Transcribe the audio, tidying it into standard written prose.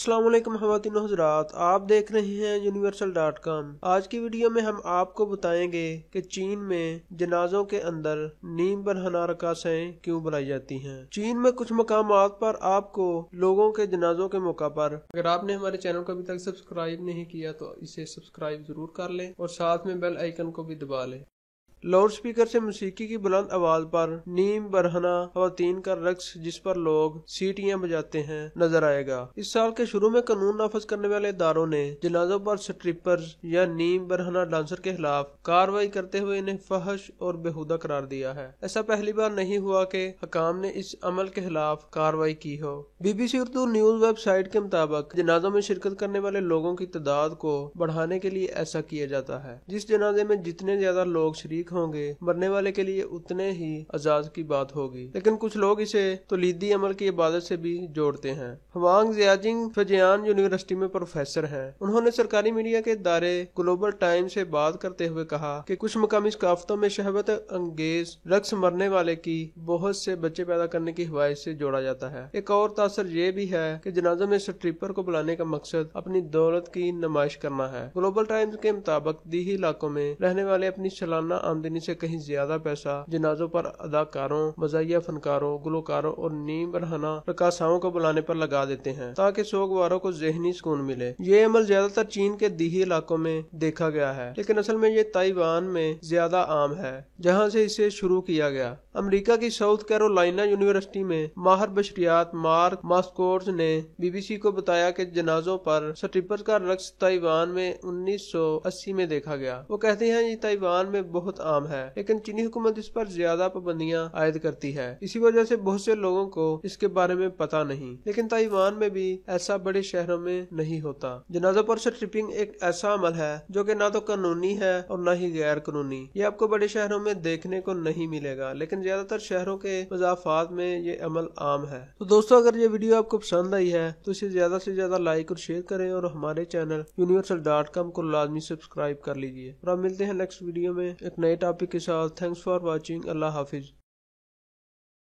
अस्सलाम वालेकुम ख़वातीन हज़रात, आप देख रहे हैं universal.com। आज की वीडियो में हम आपको बताएंगे कि चीन में जनाजों के अंदर नीम बरहना रकासें क्यों बुलाई जाती हैं। चीन में कुछ मकामात पर आपको लोगों के जनाजों के मौका पर, अगर आपने हमारे चैनल को अभी तक सब्सक्राइब नहीं किया तो इसे सब्सक्राइब जरूर कर लें और साथ में बेल आइकन को भी दबा लें। लाउड स्पीकर से मौसीकी की बुलंद आवाज पर नीम बरहना ख़वातीन का रक्स जिस पर लोग सीटियां बजाते हैं नजर आएगा। इस साल के शुरू में कानून नाफज करने वाले इदारों ने जनाजों पर स्ट्रिपर्स या नीम बरहना डांसर के खिलाफ कार्रवाई करते हुए इन्हें फहश और बेहुदा करार दिया है। ऐसा पहली बार नहीं हुआ कि हकाम ने इस अमल के खिलाफ कार्रवाई की हो। BBC उर्दू न्यूज वेबसाइट के मुताबिक जनाजों में शिरकत करने वाले लोगों की तादाद को बढ़ाने के लिए ऐसा किया जाता है। जिस जनाजे में जितने ज्यादा लोग शरीक होंगे, मरने वाले के लिए उतने ही अजाज की बात होगी। लेकिन कुछ लोग इसे तौलीदी अमल की इबादत से भी जोड़ते हैं। हवांग जियाजिंग फजियान यूनिवर्सिटी में प्रोफेसर हैं। उन्होंने सरकारी मीडिया के इदारे ग्लोबल टाइम से बात करते हुए कहा कि कुछ मकामी सकाफतों में शहवत अंगेज रक्स मरने वाले की बहुत से बच्चे पैदा करने की ख्वाहिश से जोड़ा जाता है। एक और तासर ये भी है कि जनाजों में स्ट्रिपर को बुलाने का मकसद अपनी दौलत की नुमाइश करना है। ग्लोबल टाइम्स के मुताबिक दीही इलाकों में रहने वाले अपनी सालाना आमदनी से कहीं ज्यादा पैसा जनाजों पर अदाकारों, मज़ाहिया फनकारों, गुलकारों और नीम बरहना रकासाओं को बुलाने पर लगा देते हैं ताकि सोगवारों को ज़हनी सुकून मिले। ये अमल ज्यादातर चीन के दीही इलाकों में देखा गया है, लेकिन असल में ये ताइवान में ज्यादा आम है जहाँ से इसे शुरू किया गया। अमेरिका की साउथ कैरोलिना यूनिवर्सिटी में माहिर बशरियात मार्क मास्कोर्स ने BBC को बताया कि जनाजों पर स्ट्रिपर्स का रक्स ताइवान में 1980 में देखा गया। वो कहते हैं ये ताइवान में बहुत आम है, लेकिन चीनी हुकूमत इस पर ज्यादा पाबंदियां आयद करती है। इसी वजह से बहुत से लोगों को इसके बारे में पता नहीं। लेकिन ताइवान में भी ऐसा बड़े शहरों में नहीं होता। जनाजों पर स्ट्रिपिंग एक ऐसा अमल है जो कि ना तो कानूनी है और ना ही गैर कानूनी। ये आपको बड़े शहरों में देखने को नहीं मिलेगा, लेकिन ज्यादातर शहरों के मज़ाफ़ात में ये अमल आम है। तो दोस्तों, अगर ये वीडियो आपको पसंद आई है तो इसे ज्यादा से ज्यादा लाइक और शेयर करें और हमारे चैनल universal.com को लाजमी सब्सक्राइब कर लीजिए। और अब मिलते हैं नेक्स्ट वीडियो में एक नए टॉपिक के साथ। Thanks for watching. Allah Hafiz.